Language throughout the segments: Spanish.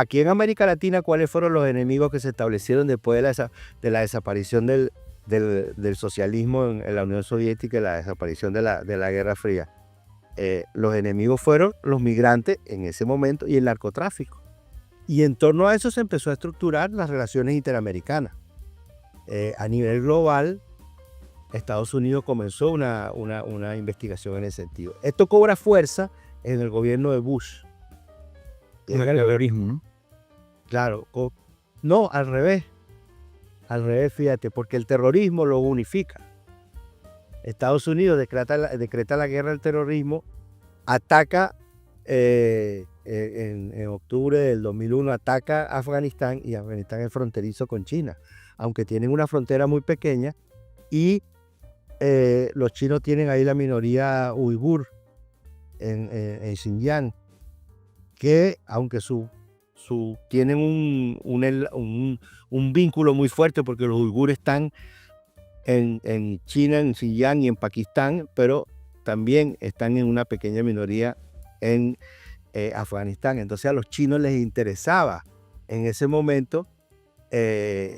Aquí en América Latina, ¿cuáles fueron los enemigos que se establecieron después de la desaparición del socialismo en la Unión Soviética y la desaparición de la Guerra Fría? Los enemigos fueron los migrantes en ese momento y el narcotráfico. Y en torno a eso se empezó a estructurar las relaciones interamericanas. A nivel global, Estados Unidos comenzó una investigación en ese sentido. Esto cobra fuerza en el gobierno de Bush. El terrorismo, ¿no? Claro, no, al revés, fíjate, porque el terrorismo lo unifica. Estados Unidos decreta la guerra al terrorismo, ataca en octubre del 2001, ataca a Afganistán, y Afganistán es fronterizo con China, aunque tienen una frontera muy pequeña, y los chinos tienen ahí la minoría uigur en Xinjiang, que aunque tienen un vínculo muy fuerte porque los uigures están en China, en Xinjiang y en Pakistán, pero también están en una pequeña minoría en Afganistán. Entonces a los chinos les interesaba en ese momento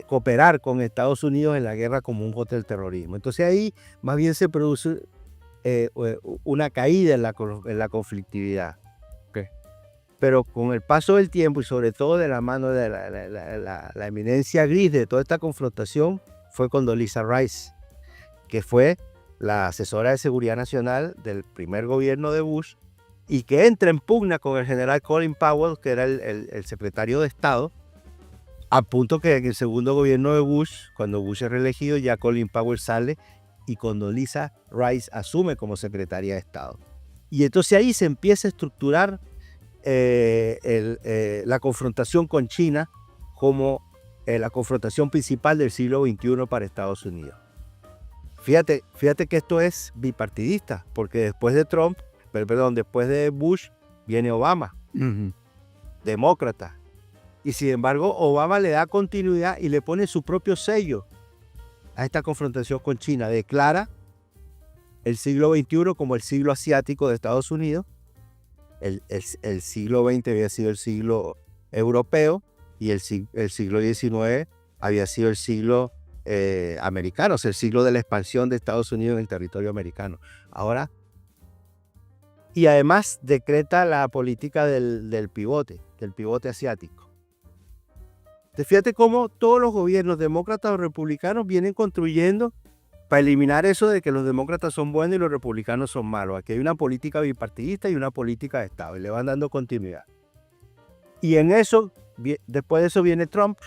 cooperar con Estados Unidos en la guerra común contra el terrorismo. Entonces ahí más bien se produce una caída en la conflictividad. Pero con el paso del tiempo y sobre todo de la mano de la eminencia gris de toda esta confrontación fue Condoleezza Rice, que fue la asesora de seguridad nacional del primer gobierno de Bush y que entra en pugna con el general Colin Powell, que era el secretario de Estado, a punto que en el segundo gobierno de Bush, cuando Bush es reelegido, ya Colin Powell sale y Condoleezza Rice asume como secretaria de Estado. Y entonces ahí se empieza a estructurar la confrontación con China como la confrontación principal del siglo XXI para Estados Unidos. Fíjate que esto es bipartidista, porque después de Bush viene Obama, demócrata, y sin embargo Obama le da continuidad y le pone su propio sello a esta confrontación con China. Declara el siglo XXI como el siglo asiático de Estados Unidos. El siglo XX había sido el siglo europeo y el siglo XIX había sido el siglo americano, o sea, el siglo de la expansión de Estados Unidos en el territorio americano. Ahora, y además decreta la política del pivote asiático. Entonces, fíjate cómo todos los gobiernos, demócratas o republicanos, vienen construyendo para eliminar eso de que los demócratas son buenos y los republicanos son malos. Aquí hay una política bipartidista y una política de Estado, y le van dando continuidad. Y en eso, después de eso viene Trump.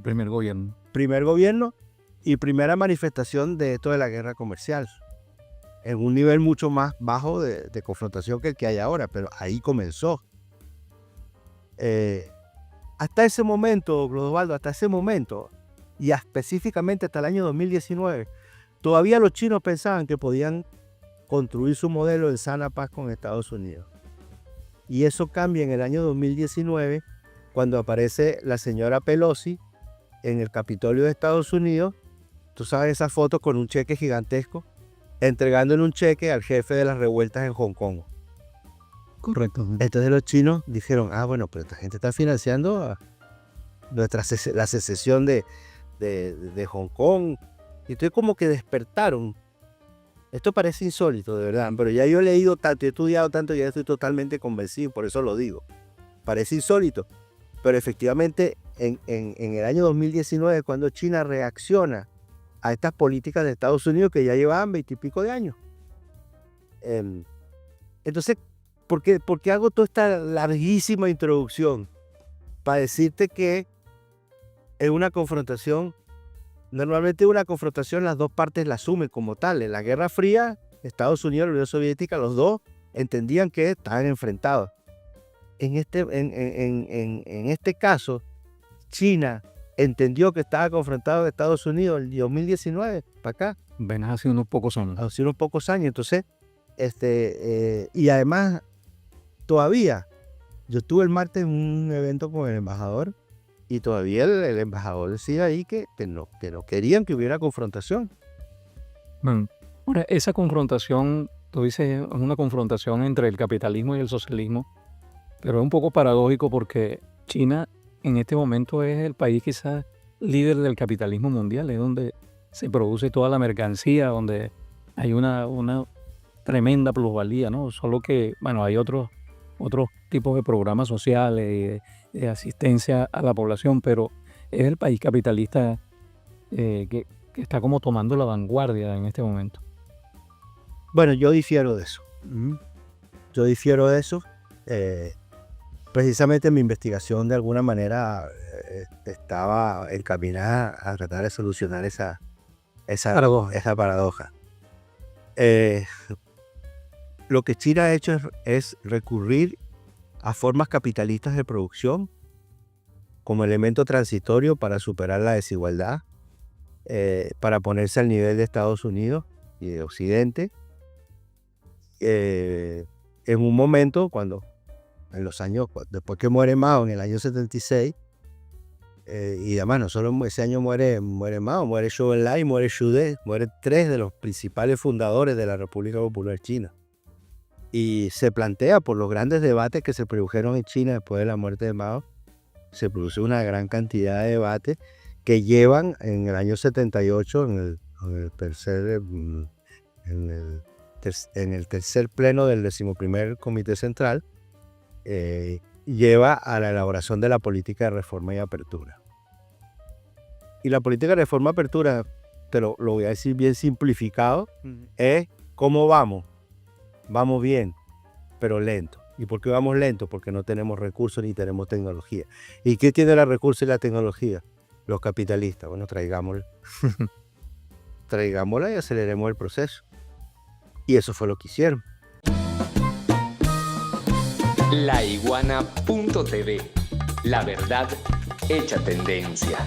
Primer gobierno. Primer gobierno y primera manifestación de esto de la guerra comercial. En un nivel mucho más bajo de confrontación que el que hay ahora, pero ahí comenzó. Hasta ese momento, Osvaldo, y específicamente hasta el año 2019, todavía los chinos pensaban que podían construir su modelo de sana paz con Estados Unidos. Y eso cambia en el año 2019, cuando aparece la señora Pelosi en el Capitolio de Estados Unidos. Tú sabes esa foto con un cheque gigantesco, entregándole un cheque al jefe de las revueltas en Hong Kong. Correcto. Entonces los chinos dijeron, bueno, pero esta gente está financiando la secesión de Hong Kong. Y entonces como que despertaron. Esto parece insólito, de verdad, pero ya yo he leído tanto, he estudiado tanto, ya estoy totalmente convencido, por eso lo digo. Parece insólito, pero efectivamente en el año 2019, cuando China reacciona a estas políticas de Estados Unidos que ya llevaban 20 y pico de años. Entonces, ¿por qué hago toda esta larguísima introducción? Para decirte que en una confrontación, normalmente una confrontación las dos partes la asumen como tal. En la Guerra Fría, Estados Unidos y la Unión Soviética, los dos entendían que estaban enfrentados. En este caso, China entendió que estaba confrontado con Estados Unidos en el 2019, para acá. Apenas hace unos pocos años. Hace unos pocos años. Entonces, y además, todavía, yo estuve el martes en un evento con el embajador y todavía el embajador decía ahí que no querían que hubiera confrontación. Bueno, ahora, esa confrontación, tú dices, es una confrontación entre el capitalismo y el socialismo, Pero es un poco paradójico porque China en este momento es el país quizás líder del capitalismo mundial, es donde se produce toda la mercancía, donde hay una tremenda plusvalía, ¿no? Solo que, bueno, hay otros tipos de programas sociales y de asistencia a la población, pero es el país capitalista que está como tomando la vanguardia en este momento. Bueno, yo difiero de eso. Yo difiero de eso. Precisamente mi investigación de alguna manera estaba encaminada a tratar de solucionar esa paradoja. Lo que China ha hecho es recurrir a formas capitalistas de producción como elemento transitorio para superar la desigualdad, para ponerse al nivel de Estados Unidos y de Occidente. En un momento en los años, después que muere Mao en el año 76, y además no solo ese año muere Mao, muere Zhou Enlai, muere Xu De, mueren 3 de los principales fundadores de la República Popular China. Y se plantea, por los grandes debates que se produjeron en China después de la muerte de Mao, se produce una gran cantidad de debates que llevan en el año 78, en el tercer pleno del 11º Comité Central, lleva a la elaboración de la política de reforma y apertura. Y la política de reforma y apertura, te lo voy a decir bien simplificado, es cómo vamos. Vamos bien, pero lento. ¿Y por qué vamos lento? Porque no tenemos recursos ni tenemos tecnología. ¿Y qué tiene los recursos y la tecnología? Los capitalistas. Bueno, traigámosla. Traigámosla y aceleremos el proceso. Y eso fue lo que hicieron. Laiguana.tv. La verdad hecha tendencia.